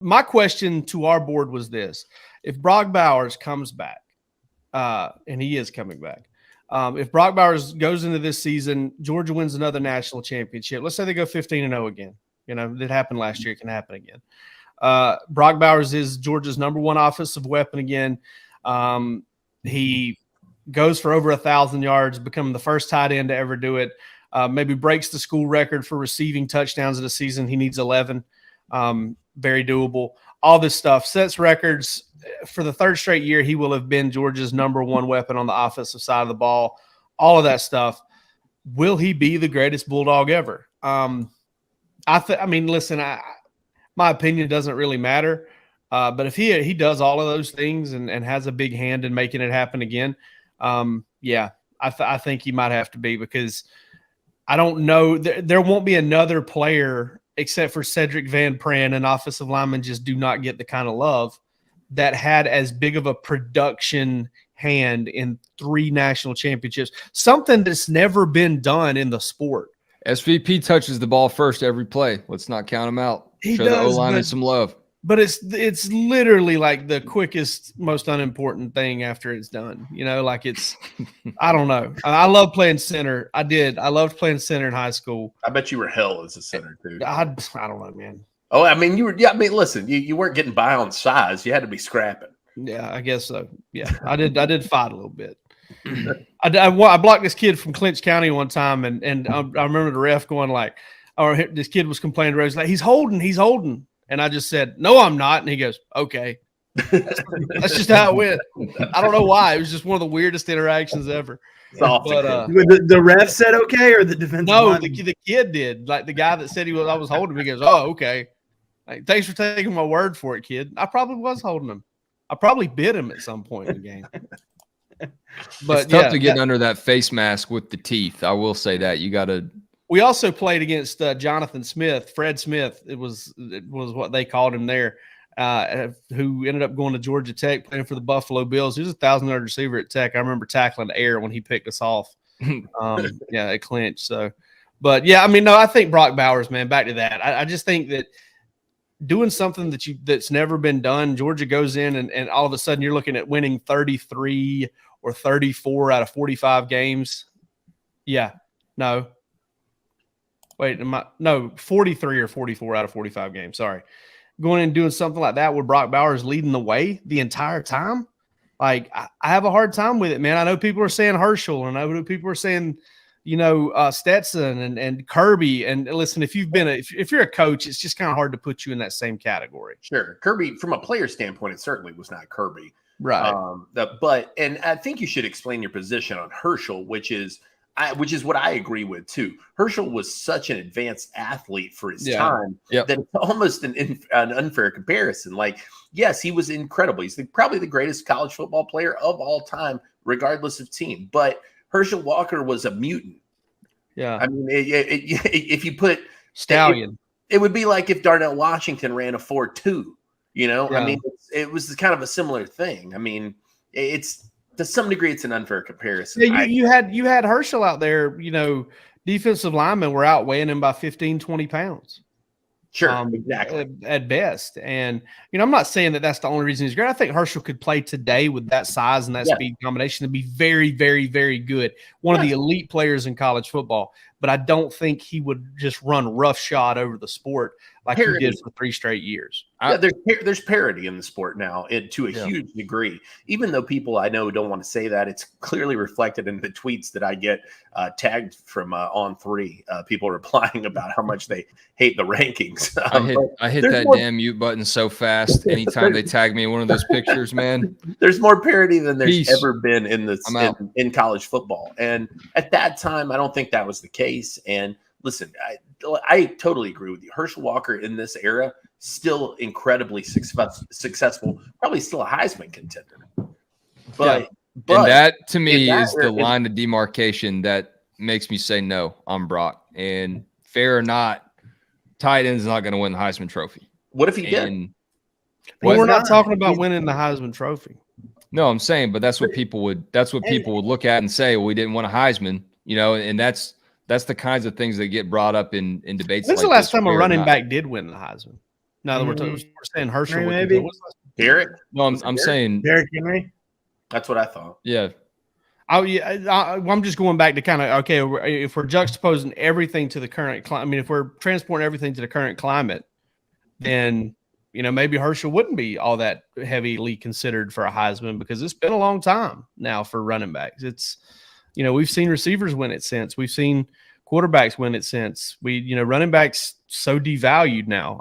my question to our board was this: if Brock Bowers comes back, and he is coming back, if Brock Bowers goes into this season, Georgia wins another national championship. Let's say they go 15-0 again. You know, it happened last year. It can happen again. Brock Bowers is Georgia's #1 offensive weapon again. He goes for over 1,000 yards, becoming the first tight end to ever do it. Maybe breaks the school record for receiving touchdowns in a season. He needs 11. Very doable. All this stuff sets records. For the third straight year, he will have been Georgia's #1 weapon on the offensive side of the ball. All of that stuff. Will he be the greatest Bulldog ever? I mean, listen, my opinion doesn't really matter. But if he does all of those things and has a big hand in making it happen again, I think he might have to be, because I don't know. There won't be another player except for Cedric Van Pran, and offensive linemen just do not get the kind of love, that had as big of a production hand in 3 national championships, something that's never been done in the sport. SVP touches the ball first every play. Let's not count him out. Show the O-line some love. But it's literally like the quickest, most unimportant thing after it's done. You know, like it's I don't know. I love playing center. I loved playing center in high school. I bet you were hell as a center too. I don't know, man. Oh, I mean, you were. Yeah, I mean, listen, you weren't getting by on size. You had to be scrapping. Yeah, I guess so. Yeah, I did fight a little bit. I blocked this kid from Clinch County one time, and I remember the ref going like, or this kid was complaining to us like, he's holding. And I just said, no, I'm not. And he goes, okay. That's just how it went. I don't know why. It was just one of the weirdest interactions ever. But, the ref said okay, or the defensive no, the kid did. Like the guy that said I was holding him, he goes, oh, okay. Like, thanks for taking my word for it, kid. I probably was holding him. I probably bit him at some point in the game. But it's tough to get under that face mask with the teeth. I will say that. You got to. We also played against Jonathan Smith, Fred Smith. It was what they called him there, who ended up going to Georgia Tech, playing for the Buffalo Bills. He was a 1,000-yard receiver at Tech. I remember tackling the air when he picked us off. At Clinch. So, but yeah, I mean, no, I think Brock Bowers, man. Back to that. I just think that doing something that's never been done. Georgia goes in and all of a sudden you're looking at winning 33 or 34 out of 45 games. Yeah, no. Wait, 43 or 44 out of 45 games. Sorry. Going in and doing something like that with Brock Bowers leading the way the entire time. Like, I have a hard time with it, man. I know people are saying Herschel, and I know people are saying, Stetson and Kirby. And listen, if you're a coach, it's just kind of hard to put you in that same category. Sure. Kirby, from a player standpoint, it certainly was not Kirby. Right. And I think you should explain your position on Herschel, which is what I agree with too. Herschel was such an advanced athlete for his time that it's almost an unfair comparison. Like, yes, he was incredible. He's probably the greatest college football player of all time, regardless of team. But Herschel Walker was a mutant. Yeah. I mean, if you put Stallion, it would be like if Darnell Washington ran a 4.2. Yeah. I mean, it was kind of a similar thing. I mean, to some degree, it's an unfair comparison. Yeah, you had Herschel out there, defensive linemen were outweighing him by 15, 20 pounds. Sure, exactly. At best. And, I'm not saying that that's the only reason he's great. I think Herschel could play today with that size and that speed combination and be very, very, very good. One of the elite players in college football. But I don't think he would just run roughshod over the sport like he did for 3 straight years. There's parity in the sport now to a huge degree. Even though people I know don't want to say that, it's clearly reflected in the tweets that I get tagged from On3. People replying about how much they hate the rankings. I hit that damn mute button so fast anytime they tag me in one of those pictures, man. There's more parity than there's ever been in college football. And at that time, I don't think that was the case. And listen, I totally agree with you. Herschel Walker in this era, still incredibly successful, probably still a Heisman contender. But and that to me is the line of demarcation that makes me say no, I'm Brock. And fair or not, tight end's not going to win the Heisman Trophy. What if he did? Well, we're not talking about winning the Heisman Trophy. No, I'm saying, but that's what people would look at and say, well, we didn't win a Heisman, and that's the kinds of things that get brought up in debates. When's the last time a running back did win the Heisman? Now that we're saying Herschel, maybe Derek. No, I'm saying Derek Henry. That's what I thought. Yeah. I'm just going back to kind of, okay, if we're juxtaposing everything to the current climate, I mean, if we're transporting everything to the current climate, then, maybe Herschel wouldn't be all that heavily considered for a Heisman, because it's been a long time now for running backs. It's, we've seen receivers win it since. We've seen quarterbacks win it since. Running backs so devalued now.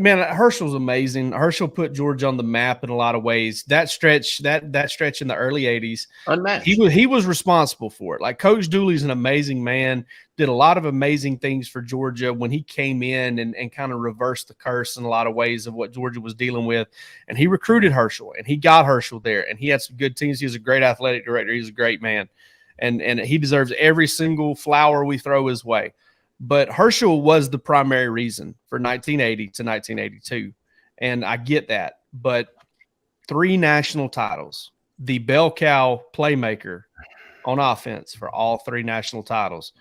Man, Herschel's amazing. Herschel put Georgia on the map in a lot of ways. That stretch, that stretch in the early 80s, unmatched. He was responsible for it. Like, Coach Dooley's an amazing man, did a lot of amazing things for Georgia when he came in and kind of reversed the curse in a lot of ways of what Georgia was dealing with. And he recruited Herschel, and he got Herschel there, and he had some good teams. He was a great athletic director. He's a great man, and he deserves every single flower we throw his way. But Herschel was the primary reason for 1980 to 1982. And I get that. But 3 national titles, the bell cow playmaker on offense for all 3 national titles,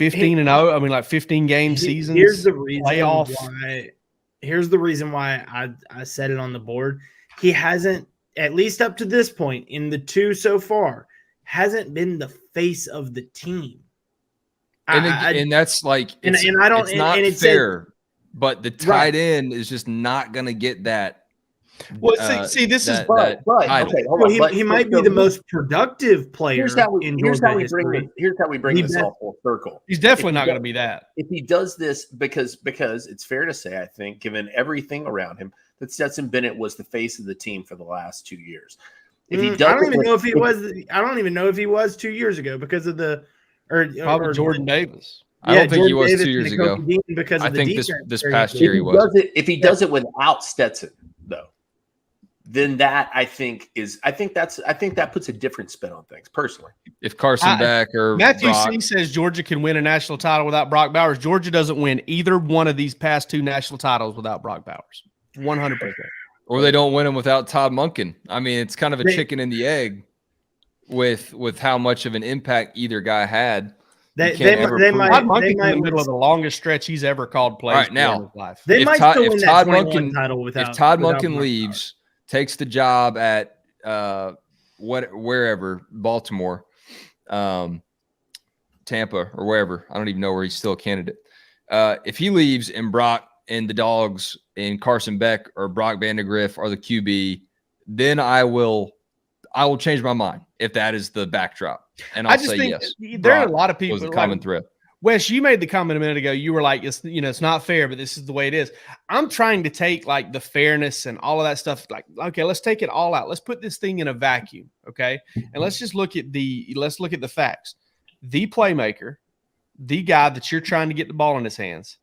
15-0. I mean, like 15 game seasons. Here's the reason playoff. Here's the reason why I set it on the board. He hasn't, at least up to this point in the 2 so far, hasn't been the face of the team. And that's like, it's not fair, but the tight end is just not going to get that. Well, this is okay, hold on. He might be the most productive player. Here's how we bring this all full circle. He's definitely not going to be that. If he does this, because it's fair to say, I think, given everything around him, that Stetson Bennett was the face of the team for the last 2 years. If he does, I don't even know if he was 2 years ago because of the. Or Jordan Davis. I don't think he was 2 years ago. Because I think this past year he was. If he does it without Stetson, though, then that I think that puts a different spin on things. Personally, if Carson Beck or Matthew Brock, C says Georgia can win a national title without Brock Bowers, Georgia doesn't win either one of these past 2 national titles without Brock Bowers. 100%. Or they don't win them without Todd Monken. I mean, it's kind of a chicken and the egg. With how much of an impact either guy had, they might in the middle of the longest stretch he's ever called plays right now. In his life. They might still win that 21 title without. If Todd Monken leaves, takes the job at wherever, Baltimore, Tampa, or wherever, I don't even know where he's still a candidate. If he leaves and Brock and the Dogs and Carson Beck or Brock Vandegrift are the QB, then I will change my mind if that is the backdrop, and I'll say yes. There are a lot of people. Was the common thread. Wes, you made the comment a minute ago. You were like, it's not fair, but this is the way it is. I'm trying to take like the fairness and all of that stuff. Like, okay, let's take it all out. Let's put this thing in a vacuum, okay? And let's just look at the facts. The playmaker, the guy that you're trying to get the ball in his hands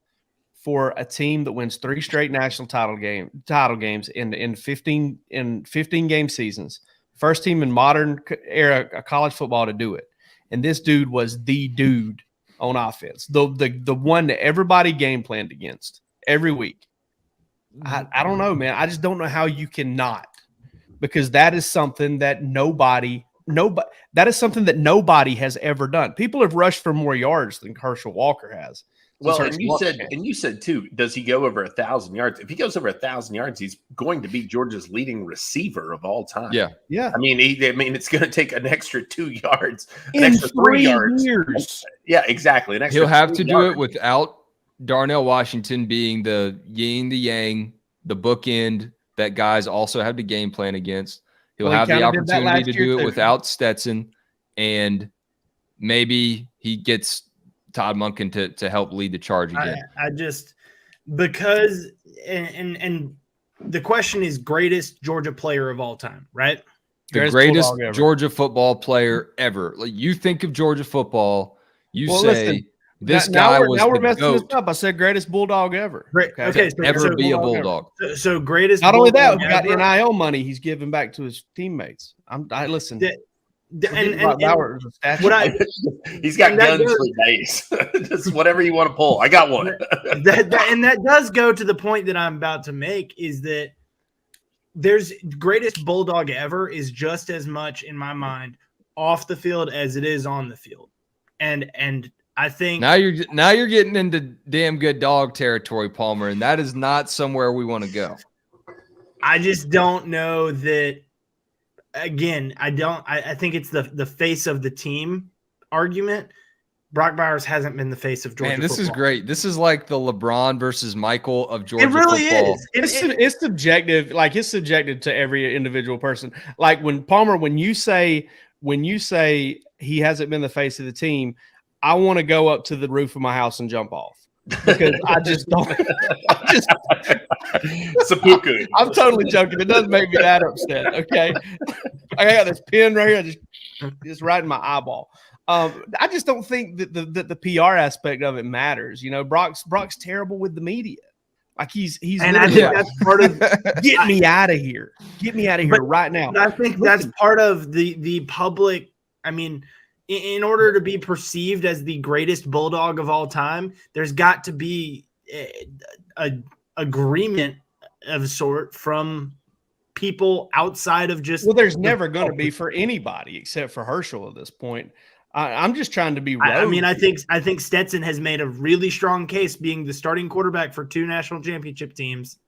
for a team that wins 3 straight national title games in 15 game seasons. First team in modern era college football to do it. And this dude was the dude on offense, the one that everybody game planned against every week. I don't know, man. I just don't know how you cannot, because that is something that nobody has ever done. People have rushed for more yards than Herschel Walker has. Well, and you said too, does he go over 1,000 yards? If he goes over 1,000 yards, he's going to be Georgia's leading receiver of all time. Yeah. I mean, it's going to take an extra 2 yards, an extra 3 yards. Years. Yeah, exactly. He'll have to do it without Darnell Washington being the yin, the yang, the bookend that guys also have to game plan against. He'll have the opportunity to do it without Stetson, and maybe he gets Todd Monken to help lead the charge again. I just because and the question is greatest Georgia player of all time, right? The greatest Georgia football player ever. Like, you think of Georgia football, listen, this guy was now we're the messing GOAT. this up. I said greatest Bulldog ever. Okay, ever be a Bulldog. So greatest. Not only that, we got NIL money he's giving back to his teammates. Listen. He's got guns for days. Just whatever you want to pull. I got one. that does go to the point that I'm about to make, is that there's greatest Bulldog ever is just as much in my mind off the field as it is on the field. And I think now you're getting into damn good dog territory, Palmer, and that is not somewhere we want to go. I just don't know that. Again, I think it's the face of the team argument. Brock Bowers hasn't been the face of Georgia. Man, this football. is great. This is like the LeBron versus Michael of Georgia It really football. is. It's subjective. Like, it's subjective to every individual person. Like, when Palmer, when you say he hasn't been the face of the team, I want to go up to the roof of my house and jump off. Because I just don't. Seppuku. I'm totally joking. It doesn't make me that upset. Okay, I got this pen right here, just right in my eyeball. I just don't think that the PR aspect of it matters. You know, Brock's terrible with the media. Like he's and I think that's part of get me out of here. Get me out of here right now. I think that's part of the public. I mean, in order to be perceived as the greatest Bulldog of all time, there's got to be a agreement of a sort from people outside of just. Well, there's never going to be for anybody except for Herschel at this point. I'm just trying to be rogue. I mean, I think Stetson has made a really strong case being the starting quarterback for 2 national championship teams.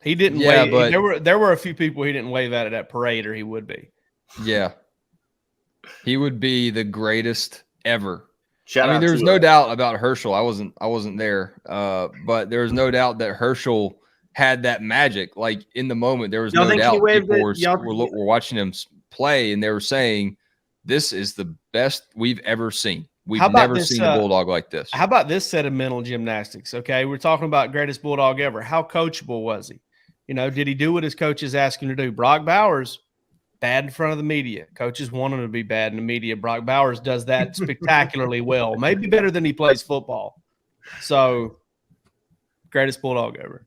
He didn't wave. But there were a few people he didn't wave at that parade, or he would be. Yeah. He would be the greatest ever. I mean, there's no doubt about Herschel. I wasn't there, but there's no doubt that Herschel had that magic. Like, in the moment, there was no doubt people were watching him play, and they were saying, "This is the best we've ever seen. We've never seen a Bulldog like this." How about this set of mental gymnastics? Okay, we're talking about greatest Bulldog ever. How coachable was he? You know, did he do what his coaches asked him to do? Brock Bowers, bad in front of the media. Coaches want him to be bad in the media. Brock Bowers does that spectacularly well. Maybe better than he plays football. So, greatest Bulldog ever.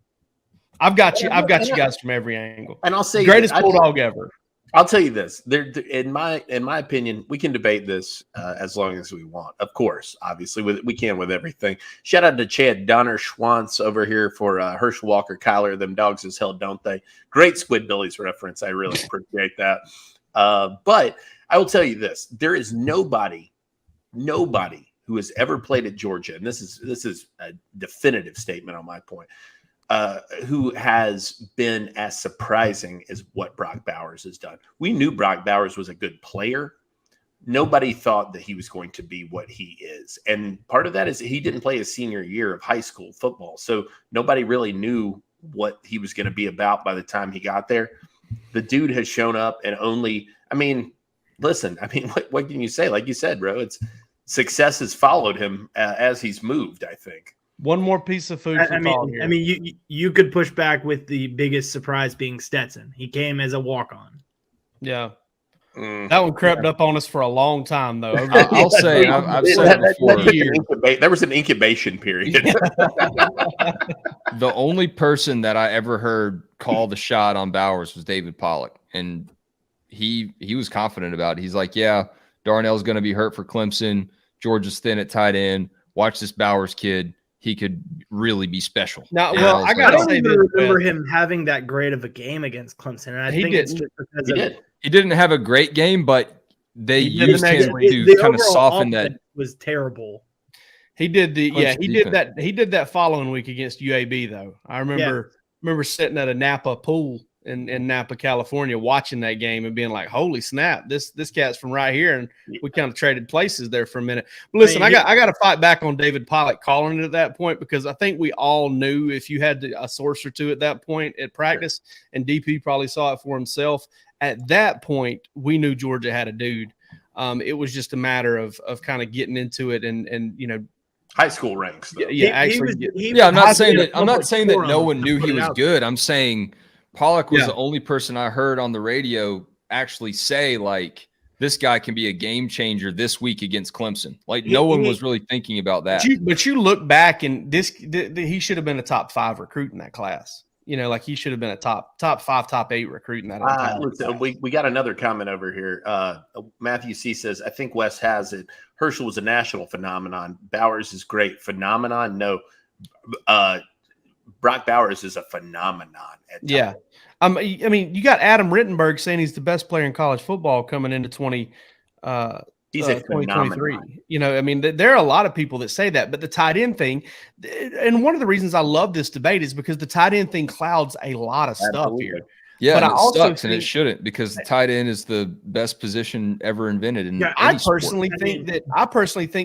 I've got you guys from every angle. And I'll say greatest Bulldog ever. I'll tell you this. In my opinion, we can debate this as long as we want. Of course, obviously, we can with everything. Shout out to Chad Donner Schwantz over here for Herschel Walker Kyler. Them dogs as hell, don't they? Great Squidbillies reference. I really appreciate that. But I will tell you this: there is nobody who has ever played at Georgia, and this is a definitive statement on my point. Who has been as surprising as what Brock Bowers has done. We knew Brock Bowers was a good player. Nobody thought that he was going to be what he is. And part of that is he didn't play his senior year of high school football. So nobody really knew what he was going to be about by the time he got there. The dude has shown up and listen, what can you say? Like you said, bro, it's success has followed him as he's moved, I think. One more piece of food for thought here. You could push back with the biggest surprise being Stetson. He came as a walk-on. Yeah. That one crept up on us for a long time, though. I'll say, I've said it before. There was an incubation period. The only person that I ever heard call the shot on Bowers was David Pollock, and he was confident about it. He's like, yeah, Darnell's going to be hurt for Clemson. Georgia's thin at tight end. Watch this Bowers kid. He could really be special. Now, well, I got to say, remember him having that great of a game against Clemson, and I think it's just because he didn't have a great game, but they used him to kind of soften that. Was terrible. He did he did that following week against UAB though. I remember sitting at a Napa pool in Napa, California, watching that game and being like, "Holy snap! This cat's from right here." And we kind of traded places there for a minute. But listen, I got to fight back on David Pollock calling it at that point, because I think we all knew, if you had a source or two at that point at practice, and DP probably saw it for himself. At that point, we knew Georgia had a dude. It was just a matter of kind of getting into it and you know. High school ranks. Though. I'm not saying that no one knew he was good. I'm saying Pollock was the only person I heard on the radio actually say, like, this guy can be a game changer this week against Clemson. Like, no one was really thinking about that. But you look back, and he should have been a top 5 recruit in that class. You know, like, he should have been a top 5, top 8 recruit in that. Listen, we got another comment over here. Matthew C says, I think Wes has it. Herschel was a national phenomenon. Bowers is great. Phenomenon? No. Brock Bowers is a phenomenon. Yeah. I mean, you got Adam Rittenberg saying he's the best player in college football coming into 2020. He's a 2023. You know, I mean, there are a lot of people that say that, but the tight end thing, and one of the reasons I love this debate is because the tight end thing clouds a lot of stuff here. Yeah, but and I it also sucks, and it shouldn't, because the tight end is the best position ever invented. In I personally think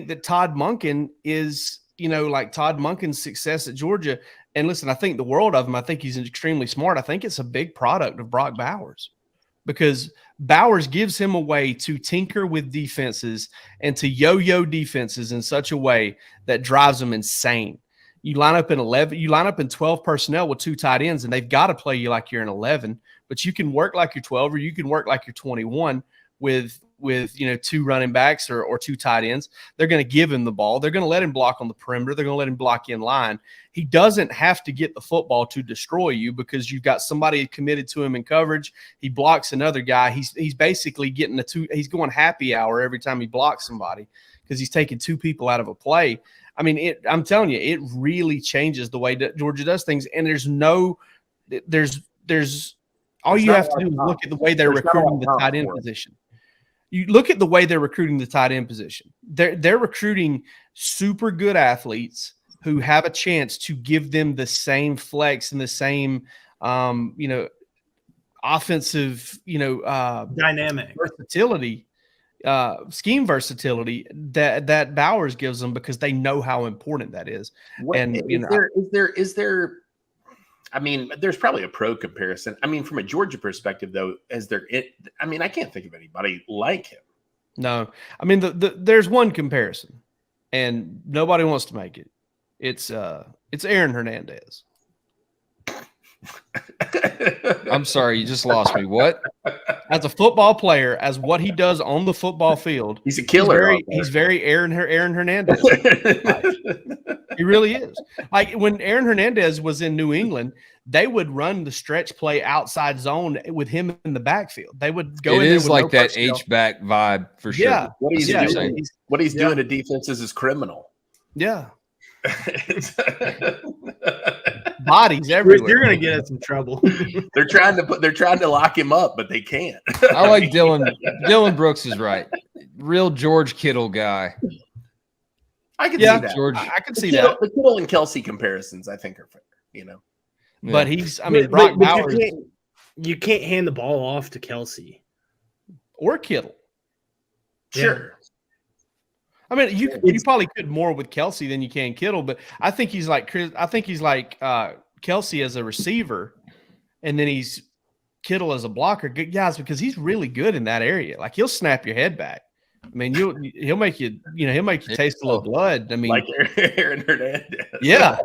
that Todd Monken is, you know, like Todd Monken's success at Georgia. And listen, I think the world of him. I think he's extremely smart. I think it's a big product of Brock Bowers, because Bowers gives him a way to tinker with defenses and to yo-yo defenses in such a way that drives them insane. You line up in 11, you line up in 12 personnel with 2 tight ends, and they've got to play you like you're in 11, but you can work like you're 12, or you can work like you're 21 with you know, 2 running backs or 2 tight ends. They're going to give him the ball. They're going to let him block on the perimeter. They're going to let him block in line. He doesn't have to get the football to destroy you, because you've got somebody committed to him in coverage. He blocks another guy. He's basically getting he's going happy hour every time he blocks somebody, because he's taking 2 people out of a play. I mean, I'm telling you, it really changes the way that Georgia does things. And there's all you have to do is look at the way they're recruiting the tight end position. You look at the way they're recruiting the tight end position. They're recruiting super good athletes who have a chance to give them the same flex and the same, you know, offensive, you know, dynamic versatility, scheme versatility that Bowers gives them, because they know how important that is. Is there? I mean, there's probably a pro comparison. I mean, from a Georgia perspective, though, I mean, I can't think of anybody like him. No, I mean, there's one comparison, and nobody wants to make it. It's Aaron Hernandez. I'm sorry, you just lost me. What? As a football player, as what he does on the football field, he's a killer. He's very Aaron Hernandez. He really is. Like when Aaron Hernandez was in New England, they would run the stretch play outside zone with him in the backfield. They would go in there. It is like that H-back vibe for sure. Yeah. What he's doing to defenses is criminal. Yeah. Bodies everywhere. You're going to get us in trouble. They're trying to lock him up, but they can't. I like Dylan. Dylan Brooks is right. Real George Kittle guy. I can see that. George, I can see that. The Kittle and Kelsey comparisons, I think, are fair. You know, but Brock Bowers. You can't hand the ball off to Kelsey or Kittle. Sure. I mean, you probably could more with Kelsey than you can Kittle, but I think he's like Kelsey as a receiver, and then he's Kittle as a blocker. Good guys, because he's really good in that area. Like, he'll snap your head back. I mean, he'll make you taste a little blood. I mean, like Aaron Hernandez. Yeah.